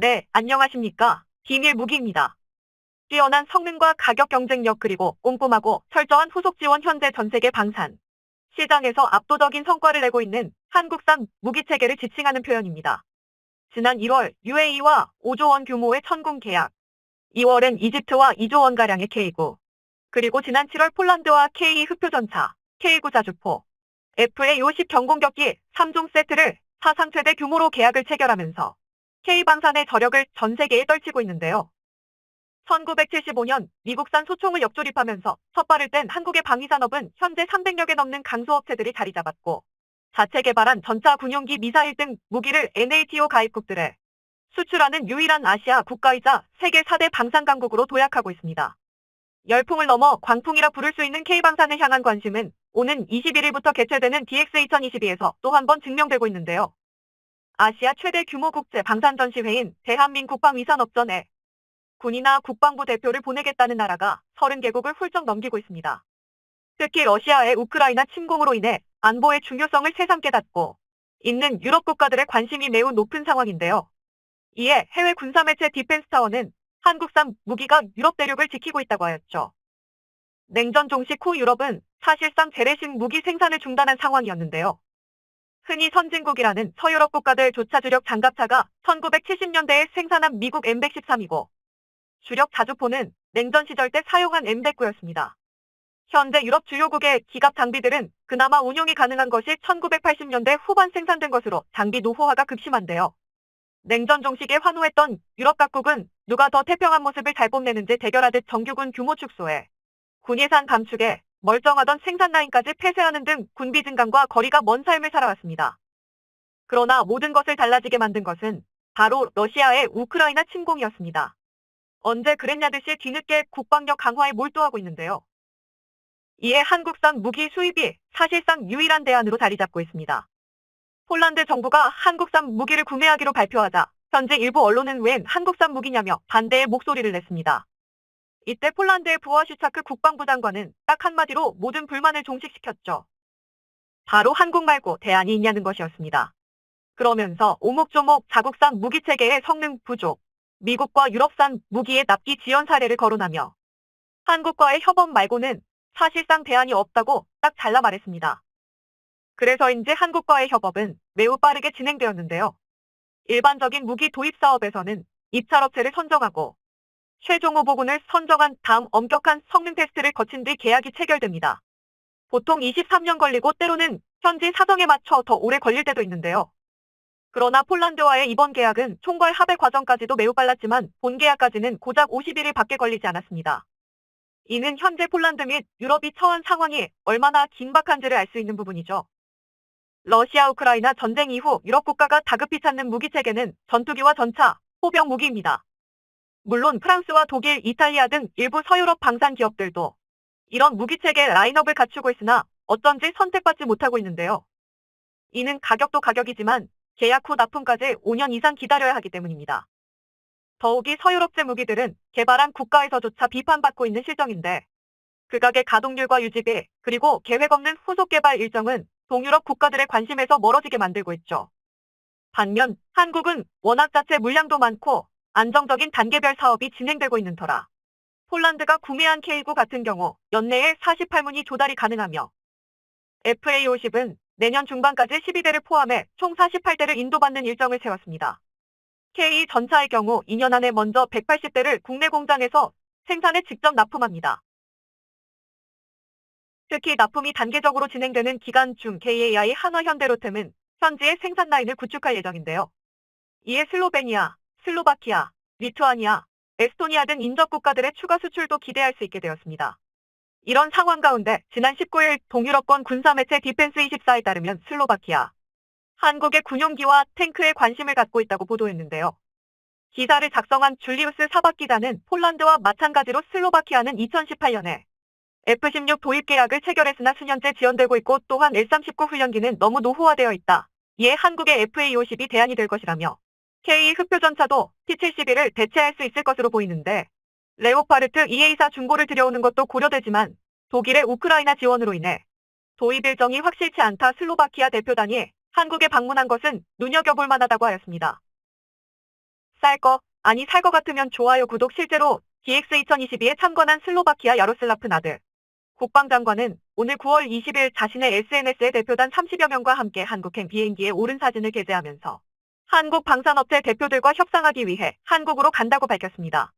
네, 안녕하십니까. 비밀 무기입니다. 뛰어난 성능과 가격 경쟁력 그리고 꼼꼼하고 철저한 후속 지원 현재 전 세계 방산 시장에서 압도적인 성과를 내고 있는 한국산 무기 체계를 지칭하는 표현입니다. 지난 1월 UAE와 5조 원 규모의 천군 계약, 2월엔 이집트와 2조 원가량의 K9, 그리고 지난 7월 폴란드와 K 흑표전차, K9 자주포, FA50 경공격기 3종 세트를 사상 최대 규모로 계약을 체결하면서 K방산의 저력을 전 세계에 떨치고 있는데요. 1975년 미국산 소총을 역조립하면서 첫 발을 뗀 한국의 방위산업은 현재 300여 개 넘는 강소업체들이 자리 잡았고, 자체 개발한 전차 군용기 미사일 등 무기를 NATO 가입국들에 수출하는 유일한 아시아 국가이자 세계 4대 방산 강국으로 도약하고 있습니다. 열풍을 넘어 광풍이라 부를 수 있는 K방산을 향한 관심은 오는 21일부터 개최되는 DX 2022에서 또 한 번 증명되고 있는데요. 아시아 최대 규모 국제 방산 전시회인 대한민국방위산업전에 군이나 국방부 대표를 보내겠다는 나라가 30개국을 훌쩍 넘기고 있습니다. 특히 러시아의 우크라이나 침공으로 인해 안보의 중요성을 새삼 깨닫고 있는 유럽 국가들의 관심이 매우 높은 상황인데요. 이에 해외 군사매체 디펜스타워는 한국산 무기가 유럽 대륙을 지키고 있다고 하였죠. 냉전 종식 후 유럽은 사실상 재래식 무기 생산을 중단한 상황이었는데요. 흔히 선진국이라는 서유럽 국가들조차 주력 장갑차가 1970년대에 생산한 미국 M113이고 주력 자주포는 냉전 시절 때 사용한 M109였습니다. 현재 유럽 주요국의 기갑 장비들은 그나마 운용이 가능한 것이 1980년대 후반 생산된 것으로 장비 노후화가 극심한데요. 냉전 종식에 환호했던 유럽 각국은 누가 더 태평한 모습을 잘 뽐내는지 대결하듯 정규군 규모 축소에 군 예산 감축에 멀쩡하던 생산 라인까지 폐쇄하는 등 군비 증강과 거리가 먼 삶을 살아왔습니다. 그러나 모든 것을 달라지게 만든 것은 바로 러시아의 우크라이나 침공이었습니다. 언제 그랬냐 듯이 뒤늦게 국방력 강화에 몰두하고 있는데요. 이에 한국산 무기 수입이 사실상 유일한 대안으로 자리 잡고 있습니다. 폴란드 정부가 한국산 무기를 구매하기로 발표하자 현재 일부 언론은 웬 한국산 무기냐며 반대의 목소리를 냈습니다. 이때 폴란드의 부어슈차크 국방부 장관은 딱 한마디로 모든 불만을 종식시켰죠. 바로 한국 말고 대안이 있냐는 것이었습니다. 그러면서 오목조목 자국산 무기 체계의 성능 부족, 미국과 유럽산 무기의 납기 지연 사례를 거론하며 한국과의 협업 말고는 사실상 대안이 없다고 딱 잘라 말했습니다. 그래서인지 한국과의 협업은 매우 빠르게 진행되었는데요. 일반적인 무기 도입 사업에서는 입찰업체를 선정하고 최종 후보군을 선정한 다음 엄격한 성능 테스트를 거친 뒤 계약이 체결됩니다. 보통 23년 걸리고 때로는 현지 사정에 맞춰 더 오래 걸릴 때도 있는데요. 그러나 폴란드와의 이번 계약은 총괄 합의 과정까지도 매우 빨랐지만 본 계약까지는 고작 51일 밖에 걸리지 않았습니다. 이는 현재 폴란드 및 유럽이 처한 상황이 얼마나 긴박한지를 알 수 있는 부분이죠. 러시아 우크라이나 전쟁 이후 유럽 국가가 다급히 찾는 무기 체계는 전투기와 전차, 포병 무기입니다. 물론 프랑스와 독일, 이탈리아 등 일부 서유럽 방산 기업들도 이런 무기 체계 라인업을 갖추고 있으나 어쩐지 선택받지 못하고 있는데요. 이는 가격도 가격이지만 계약 후 납품까지 5년 이상 기다려야 하기 때문입니다. 더욱이 서유럽제 무기들은 개발한 국가에서조차 비판받고 있는 실정인데 극악의 가동률과 유지비 그리고 계획 없는 후속 개발 일정은 동유럽 국가들의 관심에서 멀어지게 만들고 있죠. 반면 한국은 워낙 자체 물량도 많고 안정적인 단계별 사업이 진행되고 있는 터라 폴란드가 구매한 K9 같은 경우 연내에 48문이 조달이 가능하며 FA50은 내년 중반까지 12대를 포함해 총 48대를 인도받는 일정을 세웠습니다. K 전차의 경우 2년 안에 먼저 180대를 국내 공장에서 생산해 직접 납품합니다. 특히 납품이 단계적으로 진행되는 기간 중 KAI 한화현대로템은 현지의 생산 라인을 구축할 예정인데요. 이에 슬로베니아, 슬로바키아, 리투아니아, 에스토니아 등 인접 국가들의 추가 수출도 기대할 수 있게 되었습니다. 이런 상황 가운데 지난 19일 동유럽권 군사매체 디펜스24에 따르면 슬로바키아, 한국의 군용기와 탱크에 관심을 갖고 있다고 보도했는데요. 기사를 작성한 줄리우스 사박 기자는 폴란드와 마찬가지로 슬로바키아는 2018년에 F-16 도입 계약을 체결했으나 수년째 지연되고 있고 또한 L-39 훈련기는 너무 노후화되어 있다. 이에 한국의 FA-50이 대안이 될 것이라며 K 흑표전차도 T-71을 대체할 수 있을 것으로 보이는데 레오파르트 EA4 중고를 들여오는 것도 고려되지만 독일의 우크라이나 지원으로 인해 도입 일정이 확실치 않다. 슬로바키아 대표단이 한국에 방문한 것은 눈여겨볼 만하다고 하였습니다. 쌀 거, 아니 살 거 같으면 좋아요 구독. 실제로 DX2022에 참관한 슬로바키아 야로슬라프 나드 국방장관은 오늘 9월 20일 자신의 SNS에 대표단 30여 명과 함께 한국행 비행기에 오른 사진을 게재하면서 한국 방산업체 대표들과 협상하기 위해 한국으로 간다고 밝혔습니다.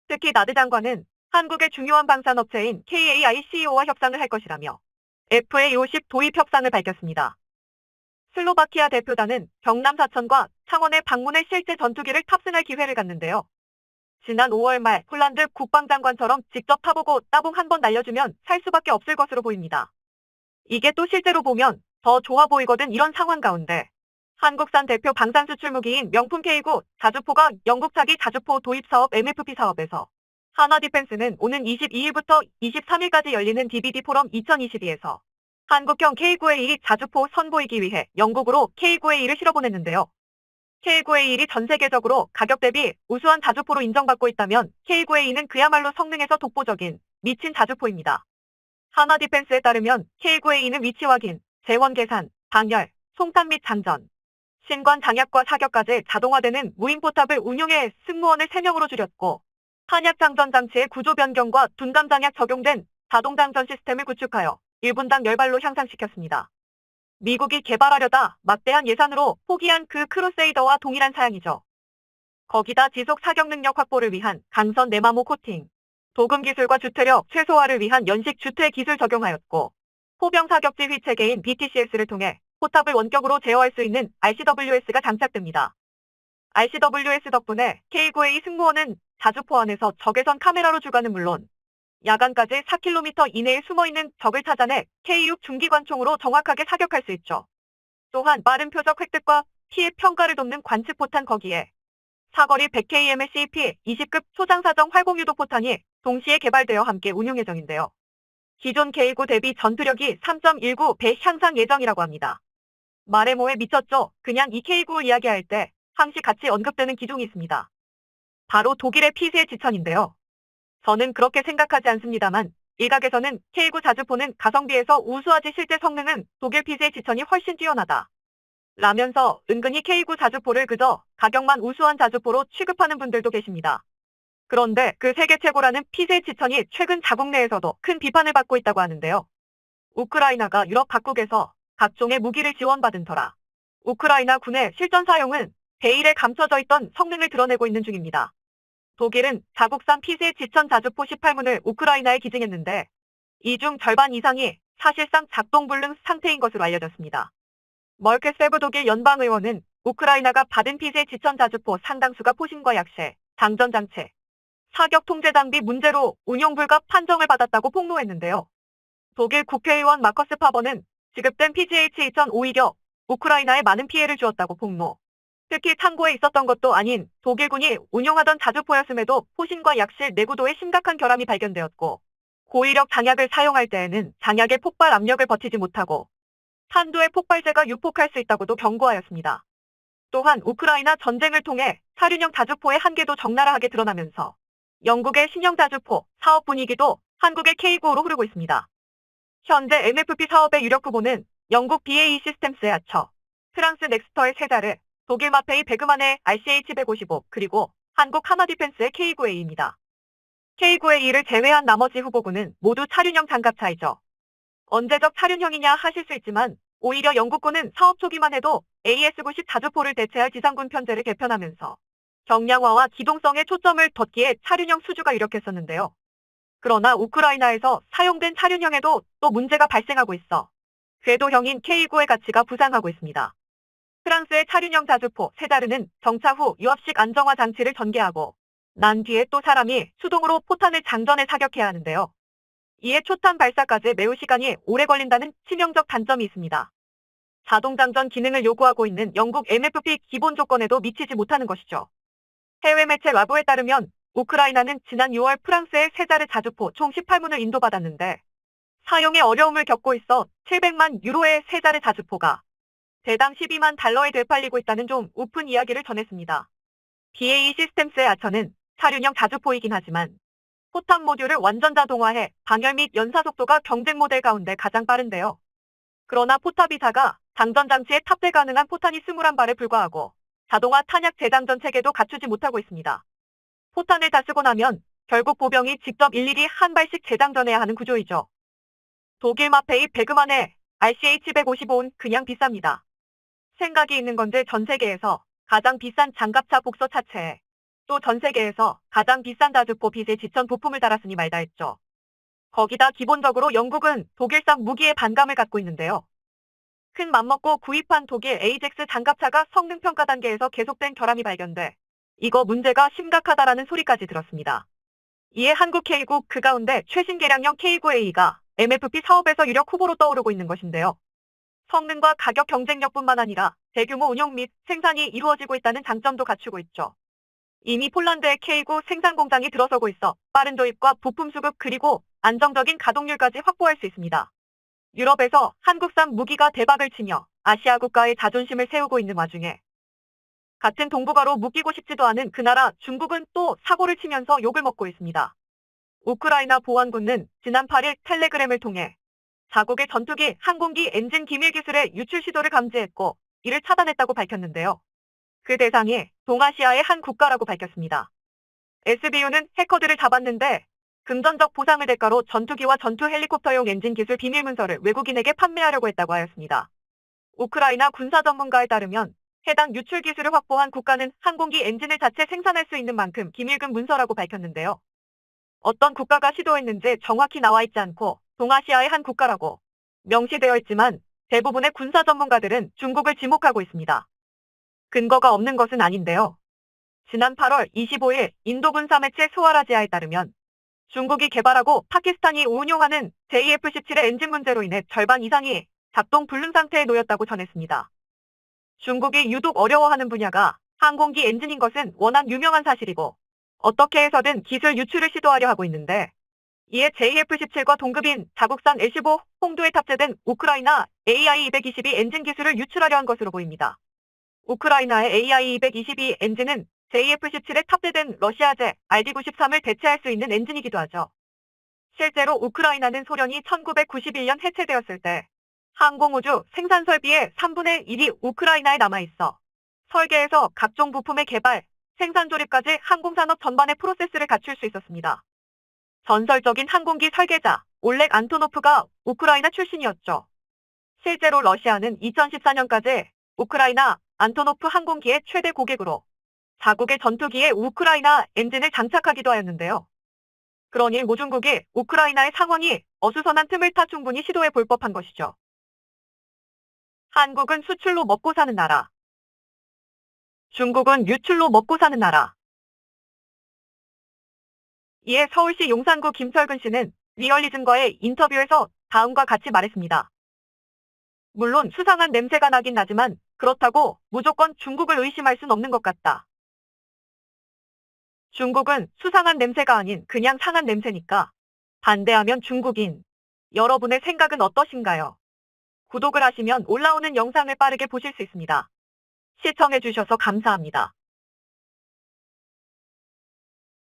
특히 나드 장관은 한국의 중요한 방산업체인 KAI CEO와 협상을 할 것이라며 FA50 도입 협상을 밝혔습니다. 슬로바키아 대표단은 경남 사천과 창원에 방문해 실제 전투기를 탑승할 기회를 갖는데요. 지난 5월 말 폴란드 국방장관처럼 직접 타보고 따봉 한번 날려주면 살 수밖에 없을 것으로 보입니다. 이게 또 실제로 보면 더 좋아 보이거든. 이런 상황 가운데 한국산 대표 방산 수출 무기인 명품 K9 자주포가 영국 차기 자주포 도입 사업 MFP 사업에서 하나디펜스는 오는 22일부터 23일까지 열리는 DBD 포럼 2022에서 한국형 K9A1 자주포 선보이기 위해 영국으로 K9A1을 실어보냈는데요. K9A1이 전 세계적으로 가격 대비 우수한 자주포로 인정받고 있다면 K9A2는 그야말로 성능에서 독보적인 미친 자주포입니다. 하나디펜스에 따르면 K9A2는 위치 확인, 재원 계산, 방열, 송탄 및 장전, 신관 장약과 사격까지 자동화되는 무인 포탑을 운용해 승무원을 3명으로 줄였고 탄약 장전 장치의 구조 변경과 둔감 장약 적용된 자동 장전 시스템을 구축하여 1분당 열발로 향상시켰습니다. 미국이 개발하려다 막대한 예산으로 포기한 그 크루세이더와 동일한 사양이죠. 거기다 지속 사격 능력 확보를 위한 강선 내마모 코팅, 도금 기술과 주퇴력 최소화를 위한 연식 주퇴 기술 적용하였고 포병 사격 지휘 체계인 BTCS를 통해 포탑을 원격으로 제어할 수 있는 RCWS가 장착됩니다. RCWS 덕분에 K9A 승무원은 자주포 안에서 적외선 카메라로 주가는 물론 야간까지 4km 이내에 숨어있는 적을 찾아내 K6 중기관총으로 정확하게 사격할 수 있죠. 또한 빠른 표적 획득과 피해 평가를 돕는 관측포탄, 거기에 사거리 100km의 CP-20급 초장사정 활공유도 포탄이 동시에 개발되어 함께 운용 예정인데요. 기존 K9 대비 전투력이 3.19배 향상 예정이라고 합니다. 말에 뭐에 미쳤죠? 그냥 이 K9 이야기할 때 항시 같이 언급되는 기종이 있습니다. 바로 독일의 피세 지천인데요. 저는 그렇게 생각하지 않습니다만 일각에서는 K9 자주포는 가성비에서 우수하지 실제 성능은 독일 피세 지천이 훨씬 뛰어나다 라면서 은근히 K9 자주포를 그저 가격만 우수한 자주포로 취급하는 분들도 계십니다. 그런데 그 세계 최고라는 피세 지천이 최근 자국 내에서도 큰 비판을 받고 있다고 하는데요. 우크라이나가 유럽 각국에서 각종의 무기를 지원받은 터라 우크라이나 군의 실전 사용은 베일에 감춰져 있던 성능을 드러내고 있는 중입니다. 독일은 자국산 피세 지천 자주포 18문을 우크라이나에 기증했는데 이 중 절반 이상이 사실상 작동불능 상태인 것으로 알려졌습니다. 멀크세브 독일 연방의원은 우크라이나가 받은 피세 지천 자주포 상당수가 포신과 약세, 장전장치, 사격 통제 장비 문제로 운용불가 판정을 받았다고 폭로했는데요. 독일 국회의원 마커스 파버는 지급된 PGH-2000 오히려 우크라이나에 많은 피해를 주었다고 폭로. 특히 창고에 있었던 것도 아닌 독일군이 운용하던 자주포였음에도 포신과 약실 내구도에 심각한 결함이 발견되었고 고위력 장약을 사용할 때에는 장약의 폭발 압력을 버티지 못하고 탄두의 폭발재가 유폭할 수 있다고도 경고하였습니다. 또한 우크라이나 전쟁을 통해 사륜형 자주포의 한계도 적나라하게 드러나면서 영국의 신형 자주포 사업 분위기도 한국의 K9로 흐르고 있습니다. 현재 MFP 사업의 유력 후보는 영국 BAE 시스템스의 아처, 프랑스 넥스터의 세자르, 독일 마페이 베그만의 RCH-155 그리고 한국 하나디펜스의 K9A입니다. K9A1을 제외한 나머지 후보군은 모두 차륜형 장갑차이죠. 언제적 차륜형이냐 하실 수 있지만 오히려 영국군은 사업 초기만 해도 AS-90 자주포를 대체할 지상군 편제를 개편하면서 경량화와 기동성에 초점을 뒀기에 차륜형 수주가 유력했었는데요. 그러나 우크라이나에서 사용된 차륜형에도 또 문제가 발생하고 있어 궤도형인 K9의 가치가 부상하고 있습니다. 프랑스의 차륜형 자주포 세자르는 정차 후 유압식 안정화 장치를 전개하고 난 뒤에 또 사람이 수동으로 포탄을 장전해 사격해야 하는데요. 이에 초탄 발사까지 매우 시간이 오래 걸린다는 치명적 단점이 있습니다. 자동 장전 기능을 요구하고 있는 영국 MFP 기본 조건에도 미치지 못하는 것이죠. 해외 매체 라보에 따르면 우크라이나는 지난 6월 프랑스의 세자르 자주포 총 18문을 인도받았는데 사용에 어려움을 겪고 있어 700만 유로의 세자르 자주포가 대당 12만 달러에 되팔리고 있다는 좀 우픈 이야기를 전했습니다. BAE 시스템스의 아처는 차륜형 자주포이긴 하지만 포탄 모듈을 완전 자동화해 방열 및 연사 속도가 경쟁 모델 가운데 가장 빠른데요. 그러나 포탑이 작아 장전 장치에 탑재 가능한 포탄이 21발에 불과하고 자동화 탄약 재장전 체계도 갖추지 못하고 있습니다. 포탄을 다 쓰고 나면 결국 보병이 직접 일일이 한 발씩 재장전해야 하는 구조이죠. 독일 마페이 베그만의 RCH-155는 그냥 비쌉니다. 생각이 있는 건데 전 세계에서 가장 비싼 장갑차 복서 차체에 또 전 세계에서 가장 비싼 다주포 빛의 지천 부품을 달았으니 말다 했죠. 거기다 기본적으로 영국은 독일산 무기에 반감을 갖고 있는데요. 큰 맘먹고 구입한 독일 에이젝스 장갑차가 성능평가 단계에서 계속된 결함이 발견돼 이거 문제가 심각하다라는 소리까지 들었습니다. 이에 한국 K9 그 가운데 최신 개량형 K9A가 MFP 사업에서 유력 후보로 떠오르고 있는 것인데요. 성능과 가격 경쟁력뿐만 아니라 대규모 운영 및 생산이 이루어지고 있다는 장점도 갖추고 있죠. 이미 폴란드의 K9 생산 공장이 들어서고 있어 빠른 도입과 부품 수급 그리고 안정적인 가동률까지 확보할 수 있습니다. 유럽에서 한국산 무기가 대박을 치며 아시아 국가의 자존심을 세우고 있는 와중에 같은 동북아로 묶이고 싶지도 않은 그 나라 중국은 또 사고를 치면서 욕을 먹고 있습니다. 우크라이나 보안군은 지난 8일 텔레그램을 통해 자국의 전투기 항공기 엔진 기밀 기술의 유출 시도를 감지했고 이를 차단했다고 밝혔는데요. 그 대상이 동아시아의 한 국가라고 밝혔습니다. SBU는 해커들을 잡았는데 금전적 보상을 대가로 전투기와 전투 헬리콥터용 엔진 기술 비밀 문서를 외국인에게 판매하려고 했다고 하였습니다. 우크라이나 군사 전문가에 따르면 해당 유출 기술을 확보한 국가는 항공기 엔진을 자체 생산할 수 있는 만큼 기밀금 문서라고 밝혔는데요. 어떤 국가가 시도했는지 정확히 나와 있지 않고 동아시아의 한 국가라고 명시되어 있지만 대부분의 군사 전문가들은 중국을 지목하고 있습니다. 근거가 없는 것은 아닌데요. 지난 8월 25일 인도 군사 매체 스와라지아에 따르면 중국이 개발하고 파키스탄이 운용하는 JF-17의 엔진 문제로 인해 절반 이상이 작동 불능 상태에 놓였다고 전했습니다. 중국이 유독 어려워하는 분야가 항공기 엔진인 것은 워낙 유명한 사실이고 어떻게 해서든 기술 유출을 시도하려 하고 있는데 이에 JF-17과 동급인 자국산 L-15 홍두에 탑재된 우크라이나 AI-222 엔진 기술을 유출하려 한 것으로 보입니다. 우크라이나의 AI-222 엔진은 JF-17에 탑재된 러시아제 RD-93을 대체할 수 있는 엔진이기도 하죠. 실제로 우크라이나는 소련이 1991년 해체되었을 때 항공우주 생산 설비의 3분의 1이 우크라이나에 남아있어 설계에서 각종 부품의 개발, 생산 조립까지 항공산업 전반의 프로세스를 갖출 수 있었습니다. 전설적인 항공기 설계자 올렉 안토노프가 우크라이나 출신이었죠. 실제로 러시아는 2014년까지 우크라이나 안토노프 항공기의 최대 고객으로 자국의 전투기에 우크라이나 엔진을 장착하기도 하였는데요. 그러니 모중국이 우크라이나의 상황이 어수선한 틈을 타 충분히 시도해 볼 법한 것이죠. 한국은 수출로 먹고 사는 나라. 중국은 유출로 먹고 사는 나라. 이에 서울시 용산구 김철근 씨는 리얼리즘과의 인터뷰에서 다음과 같이 말했습니다. 물론 수상한 냄새가 나긴 나지만 그렇다고 무조건 중국을 의심할 순 없는 것 같다. 중국은 수상한 냄새가 아닌 그냥 상한 냄새니까 반대하면 중국인. 여러분의 생각은 어떠신가요? 구독을 하시면 올라오는 영상을 빠르게 보실 수 있습니다. 시청해주셔서 감사합니다.